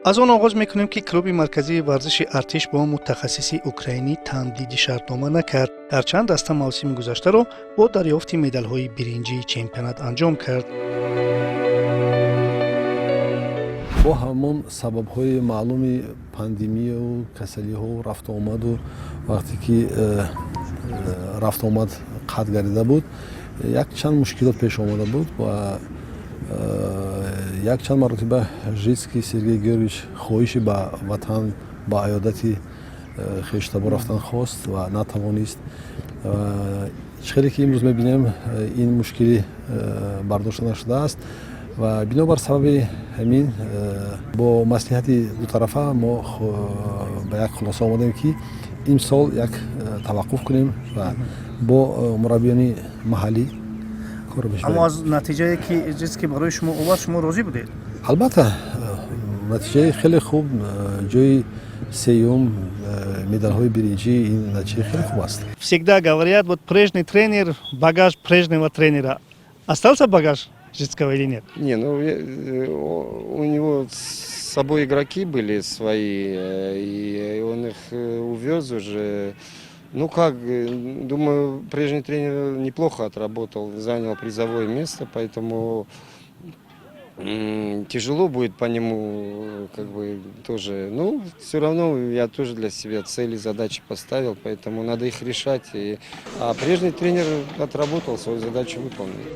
از آن آغاز میکنیم که کلوب مرکزی ورزش ارتش با متخصصی اوکراینی تمدید شرطنامه نکرد. در چند دسته موسم گذشته را با دریافت مدال های برنجی چمپیونات انجام کرد. با همون سبب های معلوم پاندمی و کسلی ها و رفت آمد و وقتی که رفت آمد قطع گردیده بود یک چند مشکلات پیش آمده بود و یک چند مرتبه ژیسکی سرگئی گیوریچ خواهش به وطن با عیادتی خویش تبار رفتن خواست و نتوانست. خیلی که امروز میبینیم این مشکلی برداشته نشده است و بنابر سبب همین با مصلحت دو طرفه ما به یک خلاصه آمدیم که این سال یک توقف کنیم و با مربیان محلی کار بشه. اما از نتیجه که برای شما اومد شما راضی بودید؟ البته نتیجه خیلی خوب، جای سیوم медаль های برنجی، این نتیجه خیلی خوب است. Всегда говорят, вот прежний тренер, багаж прежнего тренера. Остался багаж Жицкого или нет? Не, ну у него с собой игроки были свои, и он их увез уже. Ну как, думаю, прежний тренер неплохо отработал, занял призовое место, поэтому тяжело будет по нему как бы тоже. Ну, все равно я тоже для себя цели, задачи поставил, поэтому надо их решать. А прежний тренер отработал, свою задачу выполнил.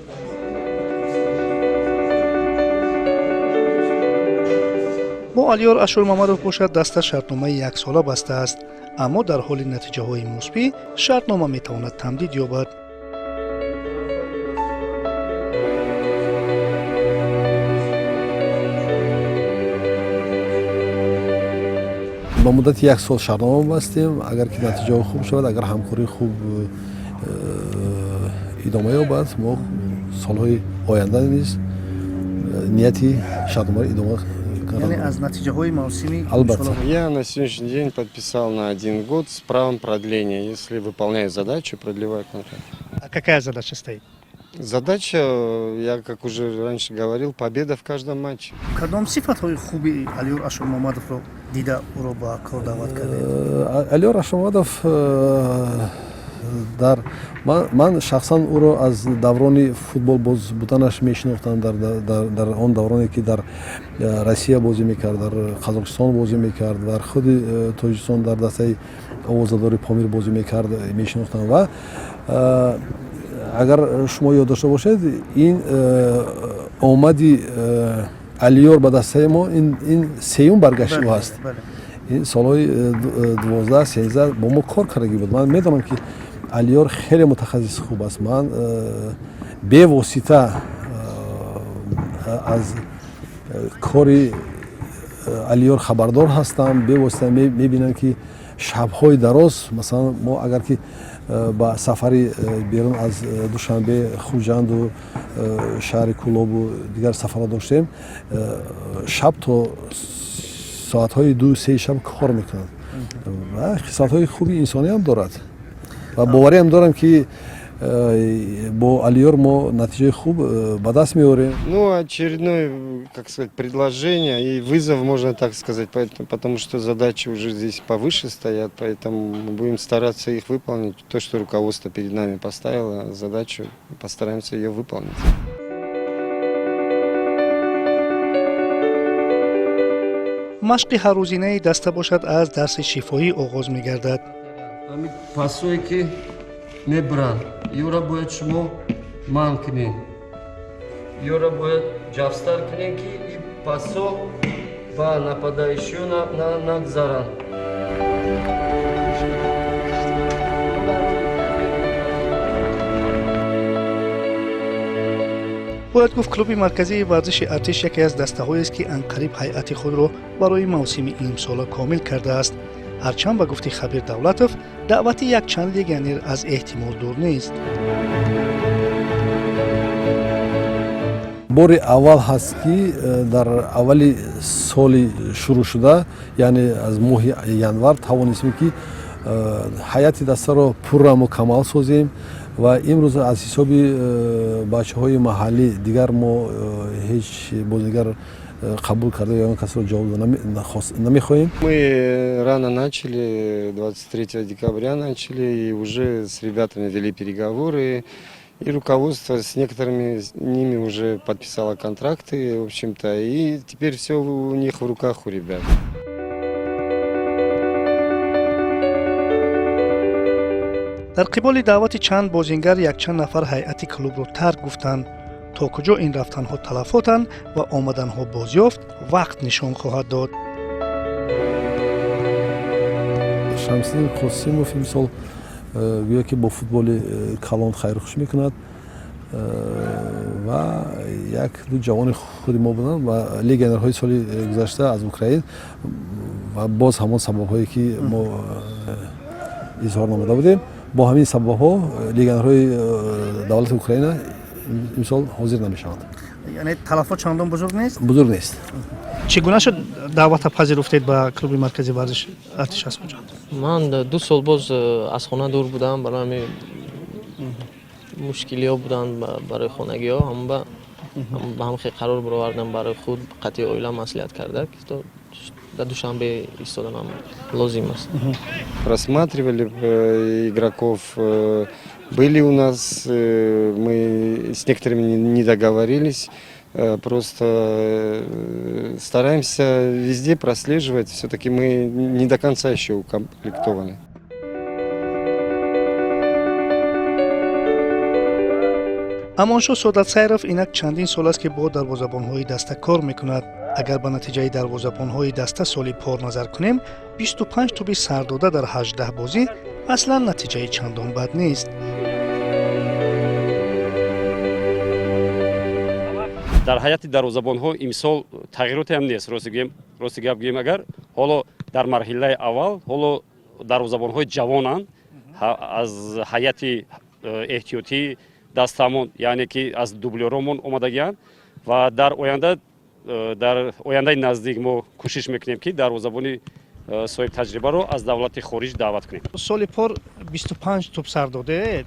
با علیار اشورمامدوف باشد دست شرطنامه یک ساله بسته است، اما در حال نتیجه های مثبت شرطنامه میتواند تمدید یابد. با مدت یک سال شرطنامه بستیم، اگر که نتیجه خوب شود، اگر همکاری خوب ادامه یابد، ما سالهای آینده نیز نیتی شرطنامه ادامه. Я на сегодняшний день подписал на 1 год с правом продления, если выполняю задачу, продлеваю контракт. А какая задача стоит? Задача, я как уже раньше говорил, победа в каждом матче. Кадом сифатҳои хуби Алиёр Ашурмамадовро дида ӯро ба кор даъват кардед? Алиёр Ашурмамадов من شخصا او را از دوران فوتبال باز بودنش میشناختم، در آن دورانی که در روسیه بازی میکرد، در قزاقستان بازی میکرد و خود تاجیکستان در دسته آوازه‌داری پامیر بازی میکرد میشناختم. و اگر شما یاد داشته باشید این آمدی علیار به دسته ما این سیوم برگشت است. این سالهای 12 13 با ما کار کردگی بود. من میدونم که علیار خیلی متخصص خوب است. من به واسطه از کاری علیار خبردار هستم. به واسطه میبینم که شب‌های دراز مثلا ما اگر که با سفری بیرون از دوشنبه خوجند و شهر کولاب و دیگر سفر داشتیم، شب تا ساعت‌های 2-3 شب کار میکنند و خصلت‌های خوبی انسانی هم دارد و باوری هم دارم که با Алиёр мы натиҷаи хуб ба даст меорем. Ну, очередное, как сказать, предложение и вызов, можно так сказать, потому что задачи уже здесь повыше стоят, поэтому мы будем стараться их выполнить. То, что руководство перед нами поставило, задачу, постараемся ее выполнить. машқи ҳаррӯзинаи даста бошад аз дарси шифоӣ оғоз мегардад. Пасое ки мебран, ёра бояд шумо манъ кунед, ёра бояд ҷавстар кунед ки ин пасо ба нападаишиё нагзаранд. бояд гуфт клуби марказии варзиши артиш яке аз дастаҳоест ки анқариб ҳайати худро барои мавсими имсола комил кардааст. ҳарчанд ба гуфти хабир давлатов даъвати якчанд легионер аз эҳтимол дур нест. бори аввал ҳаст ки дар аввали соли шурӯъ шуда, яъне аз моҳи январ тавонистем ки ҳайати дастаро пурра мукаммал созем ва имрӯз аз ҳисоби бачаҳои маҳаллӣ дигар мо ҳеҷ бозигар қабул карда ё касро ҷавоб намехоҳем. Мы рано начали, 23 декабря начали, и уже с ребятами вели переговоры. И руководство с некоторыми ними уже подписало контракты, в общем-то, и теперь все у них в руках, у ребят. дар қиболи даъвати чанд бозингар якчанд нафар ҳайати клубро тарк гуфтанд. то куҷо ин рафтанҳо талафотанд ва омаданҳо бозёфт вақт нишон хоҳад дод. Шамсиддин Қосимов имсол гӯё ки бо футболи калон хайрухуш мекунад ва як-ду ҷавони худи мо буданд ва легионерҳои соли гузашта аз Украин ва боз ҳамон сабабҳое ки мо изҳор намуда будем, бо ҳамин сабабҳо легионерҳои давлати Украина имсол ҳозир намешаванд. яъне талафот чандон бузург нест? Бузург нест. чӣ гуна шуд даъвата пазируфтед ба клуби маркази варзиш Артиш Асфоҷон? ман 2 сол боз аз хона дур будам, барои ҳамин мушкилиҳо буданд барои хонагиҳо, ҳама ба ҳамхел қарор баровардам барои худ қатъи оила маслиҳат карда ки то до Душанбе истоданам лозим аст. Просматривали игроков, были у нас, мы с некоторыми не договорились, просто стараемся везде прослеживать, все-таки мы не до конца еще укомплектованы. амоншо содатсайров инак чандин сол аст ки бо дарвозабонҳои даста кор мекунад. агар ба натиҷаи дарвозабонҳои даста соли пор назар кунем, 25 туби сардода дар 18 бозӣ аслан натиҷаи чандон бад нест. дар ҳайати дарвозабонҳо имсол тағйироте ҳам нест. рости гап гӯем, агар ҳоло дар марҳилаи аввал ҳоло дарвозабонҳои ҷавонанд аз ҳайати эҳтиётӣ дастамон, яъне ки аз дублёромон омадагиянд ва дар ояндаи наздик мо кӯшиш мекунем ки дарвозабони соҳиб таҷрибаро аз давлати хориҷ даъват кунем. соли пор 25 туб сар додед.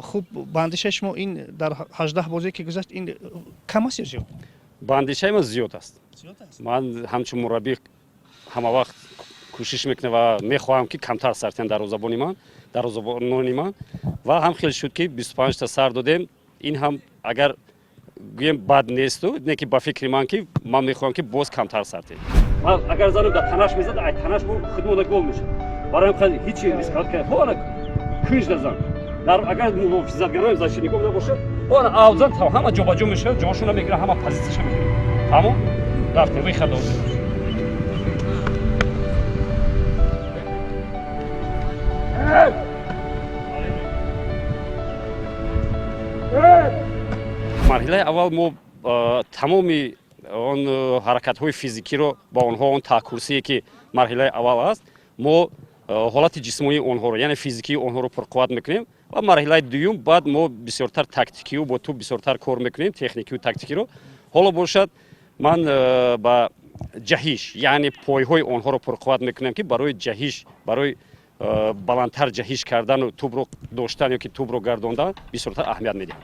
хуб бандишаи шумо ин дар 18 бозие ки гузашт ин кам аст ё зиёд? бандишаи ман зиёд аст. ман ҳамчун мураббӣ ҳама вақт кӯшиш мекунам ва мехоҳам ки камтар сартиан дарвозабони ман ва ҳам хел шуд ки 25 та сар додем. ин ҳам агар гӯем бад несту, не ки ба фикри ман ки ман мехоҳам ки боз камтар сартем. ман агар занам дар танаш мезад, ай танаш бо худмона гол мешад. барои ҳам ҳеҷ рискат кард. ҳола кӯш дазан. дар агар муҳофизатгарони защитников набошад, ҳола авзан та ҳама ҷобаҷо мешавад, ҷошона мегира, ҳама позитсияша мегира. тамом рафтем вихада ҳозир. марҳилаи аввал мо тамоми он ҳаракатҳои физикиро ба онҳо, он таъкурсие ки марҳилаи аввал аст, мо ҳолати ҷисмонии онҳоро, яъне физикии онҳоро пурқувват мекунем ва марҳилаи дуюм баъд мо бисёртар тактикию бо ту бисёртар кор мекунем, техникию тактикиро. ҳоло бошад ман ба ҷаҳиш, яъне пойҳои онҳоро пурқувват мекунем ки барои ҷаҳиш, барои баландтар ҷаҳиш кардану тубро доштан ёки тубро гардондан бисёртар аҳамият медиҳам.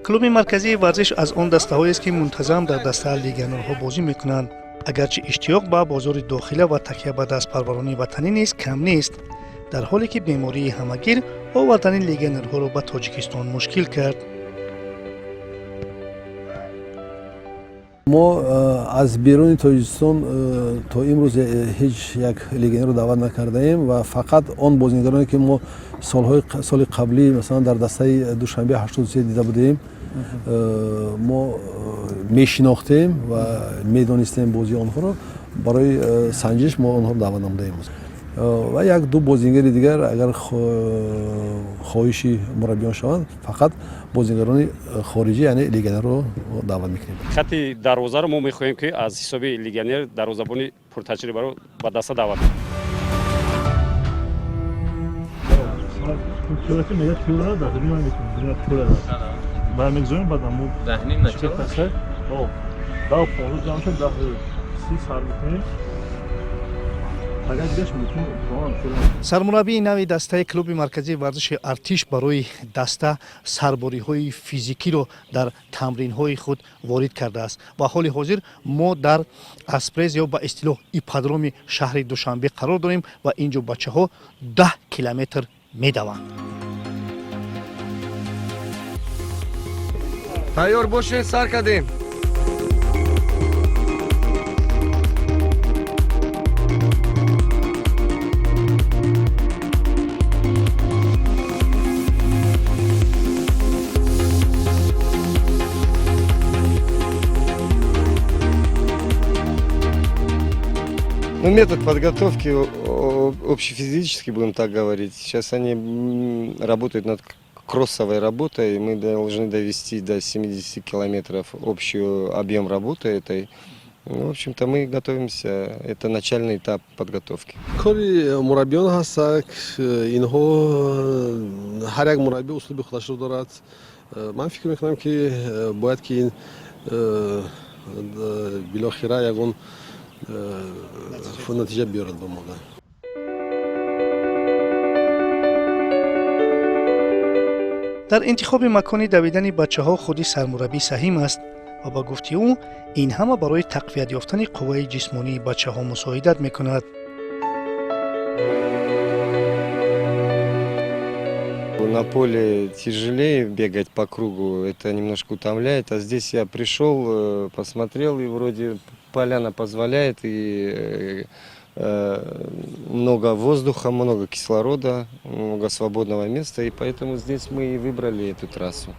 клуби марказии варзиш аз он дастаҳоест ки мунтазам дар дастаи легионерҳо бозӣ мекунанд. агарчи иштиёқ ба бозори дохила ва такя ба дастпарварони ватанӣ низ кам нест, дар ҳоле ки бемории ҳамагир овардани легионерҳоро ба Тоҷикистон мушкил кард. мо аз беруни Тоҷикистон то имрӯз ҳеҷ як легионерро даъват накардаем ва фақат он бозигароне ки мо соли қаблӣ масалан дар дастаи Душанбе 83 дида будем, мо мешинохтем ва медонистем бозии онҳоро, барои санҷиш мо онҳоро даъват намудаем. ва як-ду бозигари дигар агар хоҳиши мураббиён шаванд, фақат бозигарони хориҷӣ, яъне легионерро даъват мекунем. хати дарвозаро мо мехоҳем ки аз ҳисоби легионер дарвозабони пуртаҷрибаро ба даста даъват кунем. برمیگذاریم بعد همون چه پسه او 10 15 جمع شد 10 30 سر میکنیم сармураббии нави дастаи клуби марказии варзиши артиш барои даста сарбориҳои физикиро дар тамринҳои худ ворид кардааст ва ҳоли ҳозир мо дар аспрез ё ба истилоҳ ипподроми шаҳри душанбе қарор дорем ва ин ҷо бачаҳо 10 километр медаванд. Тайёр бошед, сар кардем. Ну, метод подготовки общефизический, будем так говорить. Сейчас они работают над кроссовой работой. Мы должны довести до 70 километров общий объем работы этой. Ну, в общем-то, мы готовимся. Это начальный этап подготовки. кори мураббиён ҳаста инҳо ҳар як мураббӣ услуби худашро дорад. ман фикр мекунам ки бояд ки ин билохира ягон натиҷа биёрад ба мода. дар интихоби макони давидани бачаҳо худи сармураббӣ саҳим аст ва ба гуфти ӯ ин ҳама барои тақвият ёфтани қувваи ҷисмонии бачаҳо мусоидат мекунад. На поле тяжелее бегать по кругу, это немножко утомляет, а здесь я пришел, посмотрел, и вроде поляна позволяет, и много воздуха, много кислорода, много свободного места, и поэтому здесь мы и выбрали эту трассу.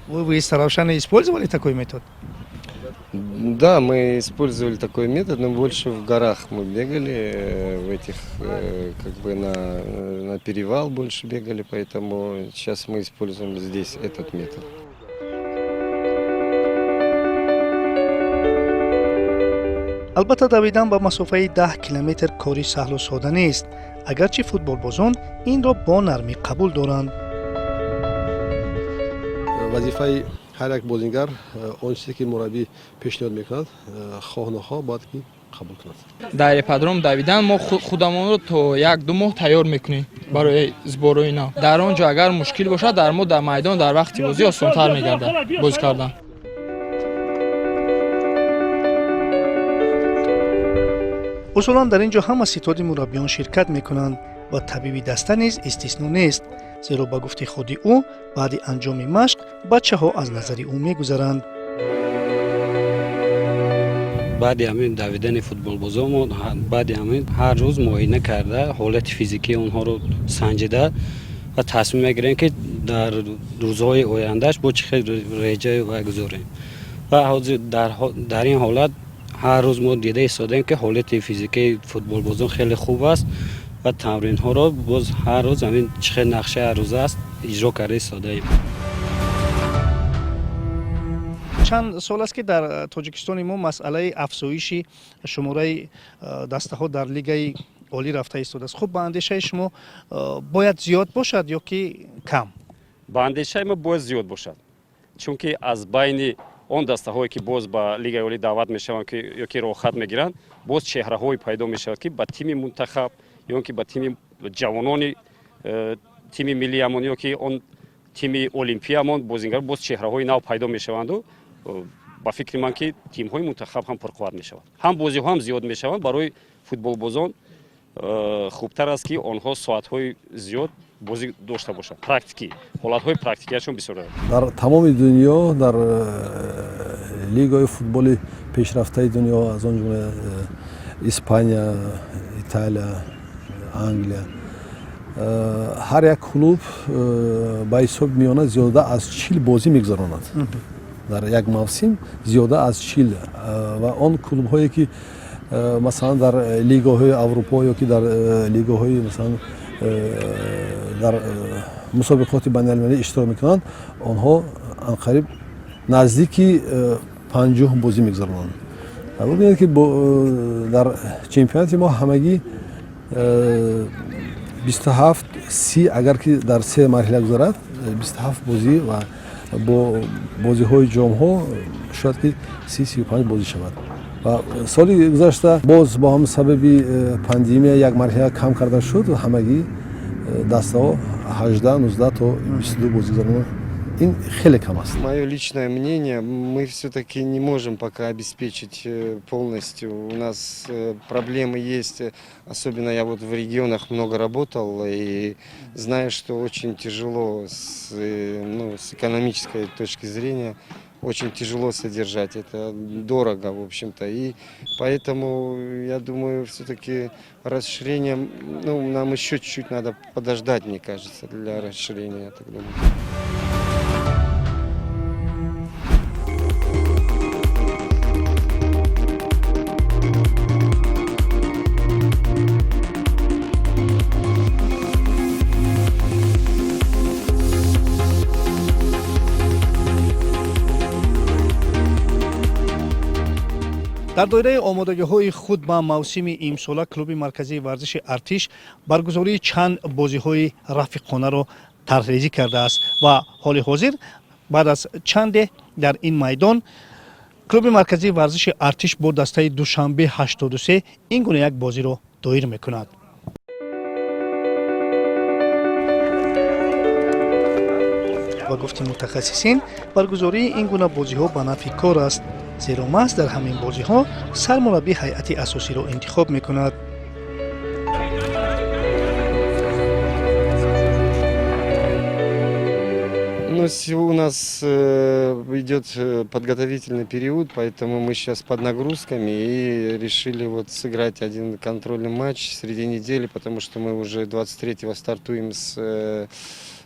Вы совершенно использовали такой метод? Да, мы использовали такой метод, но больше в горах мы бегали, в этих, как бы на перевал больше бегали, поэтому сейчас мы используем здесь этот метод. албатта давидан ба масофаи 10 километр кори саҳлу сода нест, агарчи футболбозон инро бо нармӣ қабул доранд. вазифаи ҳар як бозингар он чизе ки мураббӣ пешниҳод мекунад хоҳ нохоҳ бояд ки қабул кунад. дар ипподром давидан мо худамонро то 1-2 моҳ тайёр мекунем барои сборҳои нав. дар он ҷо агар мушкил бошад дар мо дар майдон дар вақти бозӣ осонтар мегардад бозӣ кардан. усулан дар ин ҷо ҳама ситоди мураббиён ширкат мекунанд ва табиби даста низ истисно нест, зеро ба гуфти худи ӯ баъди анҷоми машқ бачаҳо аз назари ӯ мегузаранд. баъди ҳамин давидани футболбозон баъди ҳамин ҳар рӯз муоина карда ҳолати физикии онҳоро санҷида ва тасмим мегирем ки дар рӯзҳои ояндааш бо чӣ хел реҷаи ва гузорем. ва ҳозир дар ин ҳолат ҳар рӯз мо дида истодаем ки ҳолати физикии футболбозон хеле хуб аст ва тамринҳоро боз ҳар рӯз ҳамин чӣ хел нақшаи ҳаррӯза аст иҷро карда истодаем. чанд сол аст ки дар тоҷикистони мо масъалаи афзоиши шумораи дастаҳо дар лигаи олӣ рафта истодааст. хуб ба андешаи шумо бояд зиёд бошад ё ки кам? ба андешаи мо бояд зиёд бошад, чунки аз байни он дастаҳое ки боз ба лигаи олӣ даъват мешаванд ё ки роҳхат мегиранд, боз чеҳраҳое пайдо мешавад ки ба тими мунтахаб ё ки ба тими ҷавонони тими миллиамон ё ки он тими олимпиямон бозингар боз чеҳраҳои нав пайдо мешаванду ба фикри ман ки тимҳои мунтахаб ҳам пурқувват мешаванд. ҳам бозиҳо ҳам зиёд мешаванд. барои футболбозон хубтар аст ки онҳо соатҳои зиёд бозӣ дошта бошанд. практикӣ ҳолатҳои практикиашон бисёр аст. дар тамоми дунё дар лигаҳои футболи пешрафтаи дунё аз он ҷумла испания, италия, англия ҳар як клуб ба ҳисоби миёна зиёда аз 40 бозӣ мегузаронад. дар як мавсим зиёда аз 40 ва он клубҳое ки масалан дар лигаҳои аврупо ё ки дар лигаҳои масалан дар мусобиқоти байналмилалӣ иштирок мекунанд, онҳо анқариб наздики 50 бозӣ мегузаронанд. бубинед ки дар чемпионати мо ҳамагӣ 27-30 агар ки дар 3 марҳила гузарад 27 бозӣ ва бо бозиҳои ҷомҳо шояд ки 30-35 бозӣ шавад. ва соли гузашта боз бо ҳам сабаби пандемия як марҳила кам карда шуд ҳамагӣ дастаҳо 18-19 то 22 бозигузарон. Ин хеле кам аст. Мое личное мнение, мы все-таки не можем пока обеспечить полностью. У нас проблемы есть, особенно я вот в регионах много работал и знаю, что очень тяжело с экономической точки зрения, очень тяжело содержать, это дорого, в общем-то, и поэтому, я думаю, все-таки расширение, нам еще чуть-чуть надо подождать, мне кажется, для расширения, я так думаю. дар доираи омодагиҳои худ ба мавсими имсола клуби марказии варзиши артиш баргузории чанд бозиҳои рафиқонаро тарҳрезӣ кардааст ва ҳоли ҳозир баъд аз чанде дар ин майдон клуби марказии варзиши артиш бо дастаи душанбе 83 ин гуна як бозиро доир мекунад. ва гуфти мутахассисин баргузории ин гуна бозиҳо ба нафъи кор аст, зеро маҳз дар ҳамин бозиҳо сармураббӣ ҳайати асосиро интихоб мекунад. У нас идет подготовительный период, поэтому мы сейчас под нагрузками и решили вот сыграть один контрольный матч среди недели, потому что мы уже 23-го стартуем с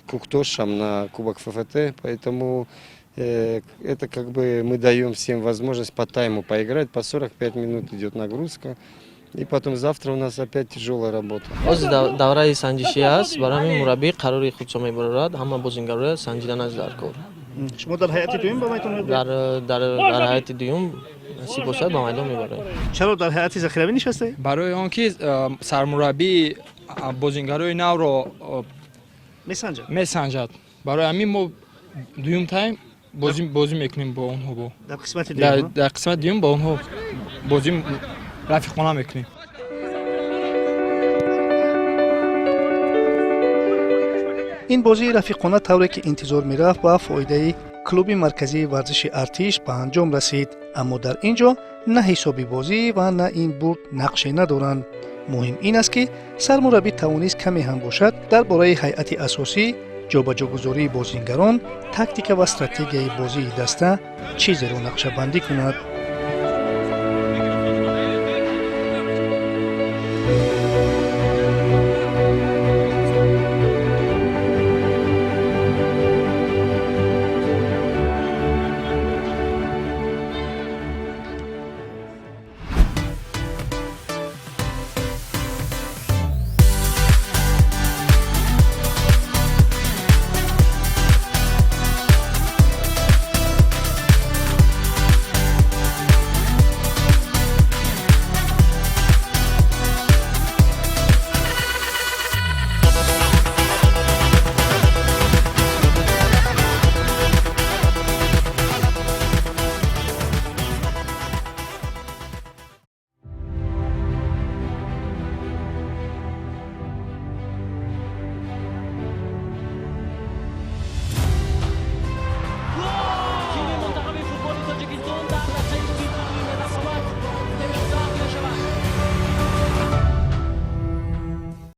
Куктошем на Кубок ФФТ, поэтому это как бы мы даем всем возможность по тайму поиграть, по 45 минут идет нагрузка. И потом завтра у нас опять тяжелая работа. ҳозир давраи санҷишӣ аст, барои ҳамин мураббӣ қарори худшо мебарорад, ҳама бозингароро санҷидан аст дар кор. шумо дар ҳайати дуюм ба майдон мебаред? дар ҳайати дуюм насиб бошад ба майдон мебарем. чаро дар ҳайати захиравӣ нишастед? барои он ки сармураббии бозингарои навро месанҷад, барои ҳамин мо дуюм тайм бозӣ мекунем бо онҳо, дар қисмати дуюм бо онҳо бозӣ рафиқона мекунем. ин бозии рафиқона тавре ки интизор мерафт ба фоидаи клуби марказии варзиши артиш ба анҷом расид, аммо дар ин ҷо на ҳисоби бозӣ ва на ин бурд нақше надоранд. муҳим ин аст ки сармураббӣ тавонист каме ҳам бошад дар бораи ҳайати асосӣ, ҷобаҷогузории бозингарон, тактика ва стратегияи бозии даста чизеро нақшабандӣ кунад.